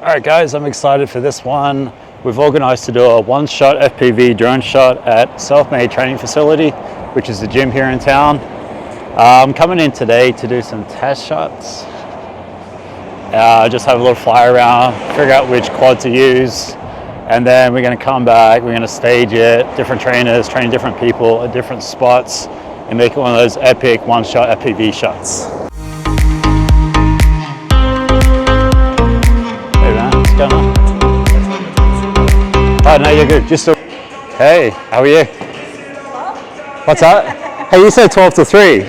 All right guys, I'm excited for this one. We've organized to do a one-shot FPV drone shot at Self-Made Training Facility, which is the gym here in town. I'm coming in today to do some test shots. Just have a little fly around, figure out which quad to use, and then we're going to come back, we're going to stage it, different trainers, train different people at different spots, and make it one of those epic one-shot FPV shots. Oh, no, you're good. Just hey, how are you? What's that? Hey, you said 12 to 3.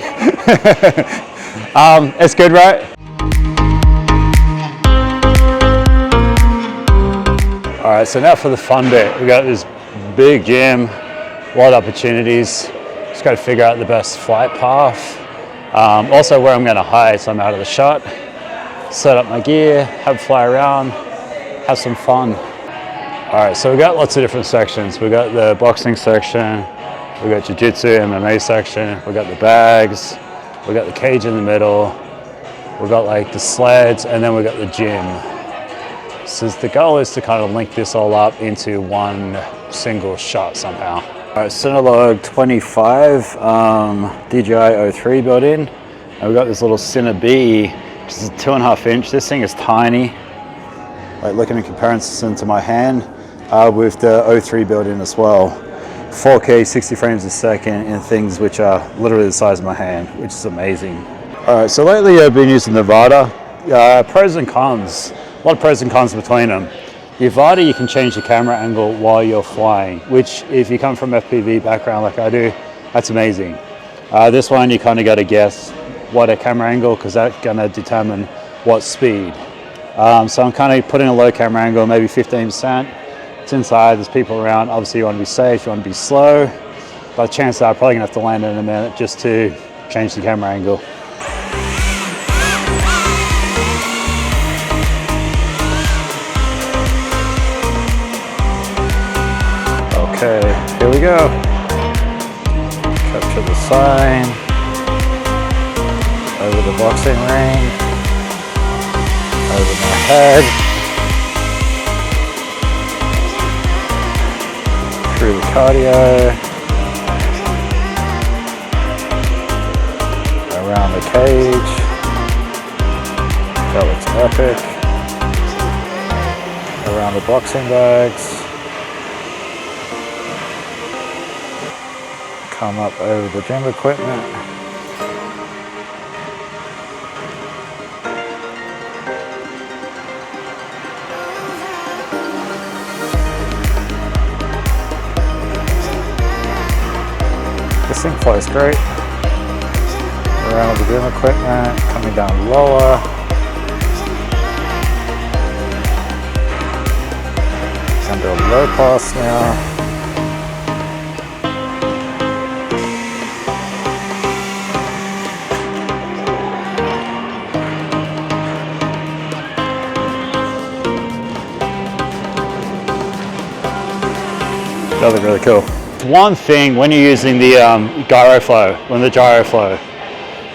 It's good, right? All right, so now for the fun bit. We got this big gym, a lot of opportunities. Just got to figure out the best flight path. Also where I'm going to hide, so I'm out of the shot. Set up my gear, have a fly around, have some fun. All right, so we got lots of different sections. We got the boxing section, we got jiu-jitsu, MMA section, we got the bags, we got the cage in the middle, we got like the sleds, and then we got the gym. So the goal is to kind of link this all up into one single shot somehow. All right, Cinebot 25, DJI 03 built in, and we got this little Cinebee, which is 2.5 inch. This thing is tiny. Like looking in comparison to my hand, with the 03 built in as well. 4K 60 frames a second in things which are literally the size of my hand, which is amazing. All right, so lately I've been using the Vada. Pros and cons, a lot of pros and cons between them. The Vada, you can change the camera angle while you're flying, which if you come from FPV background like I do, that's amazing. This one, you kind of got to guess what a camera angle, because that's going to determine what speed. So I'm kind of putting a low camera angle, maybe 15%. It's inside, there's people around. Obviously you want to be safe, you want to be slow, but chances are I'm probably going to have to land in a minute just to change the camera angle. Okay, here we go. Capture the sign, over the boxing ring, over my head, through the cardio, around the cage. That looks epic. Around the boxing bags. Come up over the gym equipment. This thing flies great. Around the gym equipment, coming down lower. Under a low pass now. That looked really cool. One thing when you're using the gyro flow,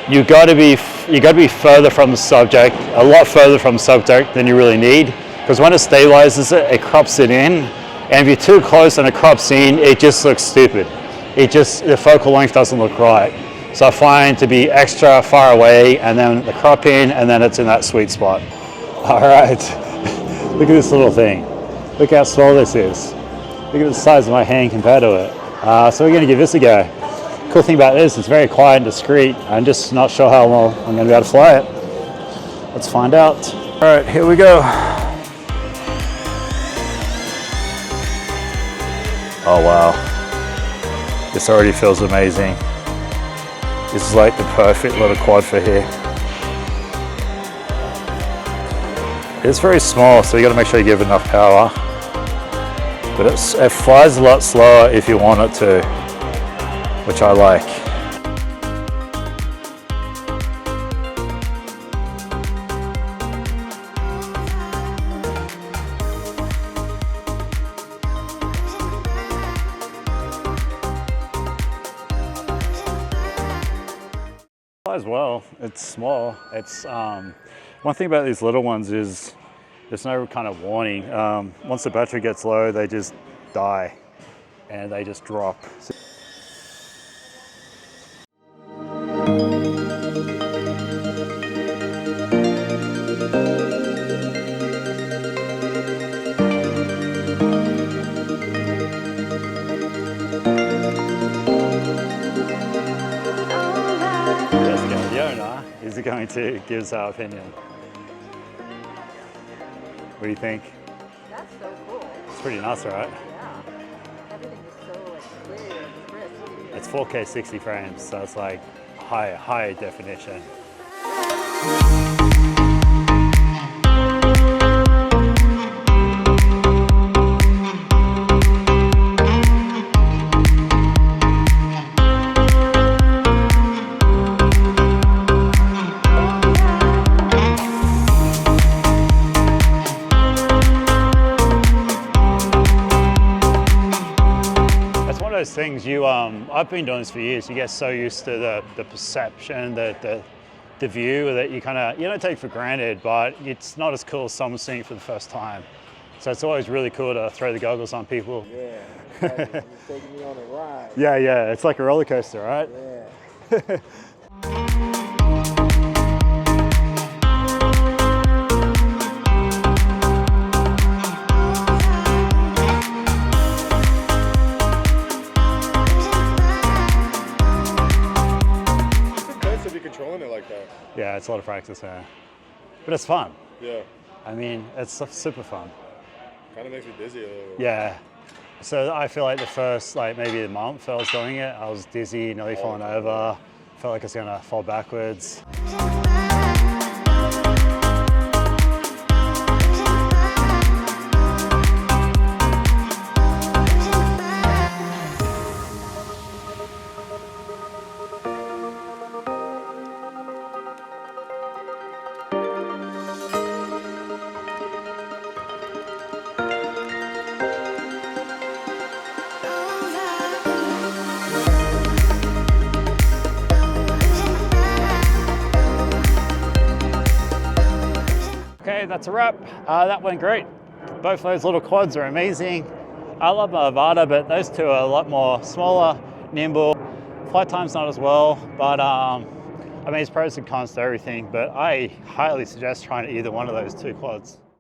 you got to be further from the subject, a lot further from the subject than you really need, because when it stabilizes it, it crops it in, and if you're too close and it crops in, it just looks stupid. The focal length doesn't look right. So I find to be extra far away, and then the crop in, and then it's in that sweet spot. All right, look at this little thing. Look how small this is. Look at the size of my hand compared to it. So we're going to give this a go. Cool thing about this, it's very quiet and discreet. I'm just not sure how well I'm going to be able to fly it. Let's find out. All right, here we go. Oh wow, this already feels amazing. This is like the perfect little quad for here. It's very small, so you got to make sure you give it enough power. But it flies a lot slower if you want it to, which I like. Flies well. It's small. It's one thing about these little ones is There's no kind of warning. Once the battery gets low, they just die and they just drop. The owner is going to give us our opinion. What do you think? That's so cool. It's pretty nuts, right? Yeah. Everything is so like clear and crisp. It's 4K 60 frames, so it's like high definition. Those things I've been doing this for years. You get so used to the perception, the view that you don't take for granted, but it's not as cool as someone seeing it for the first time. So it's always really cool to throw the goggles on people. Yeah, you're taking me on a ride. Yeah, it's like a roller coaster, right? Yeah. Controlling it like that. Yeah, it's a lot of practice, yeah. But it's fun. Yeah. I mean, it's super fun. Kind of makes me dizzy a little. Yeah. So I feel like the first, maybe a month I was doing it, I was dizzy, nearly falling over. Felt like I was gonna fall backwards. Okay, that's a wrap. That went great. Both those little quads are amazing. I love my Avata, but those two are a lot more smaller, nimble. Flight time's not as well, but I mean, it's pros and cons to everything, but I highly suggest trying either one of those two quads.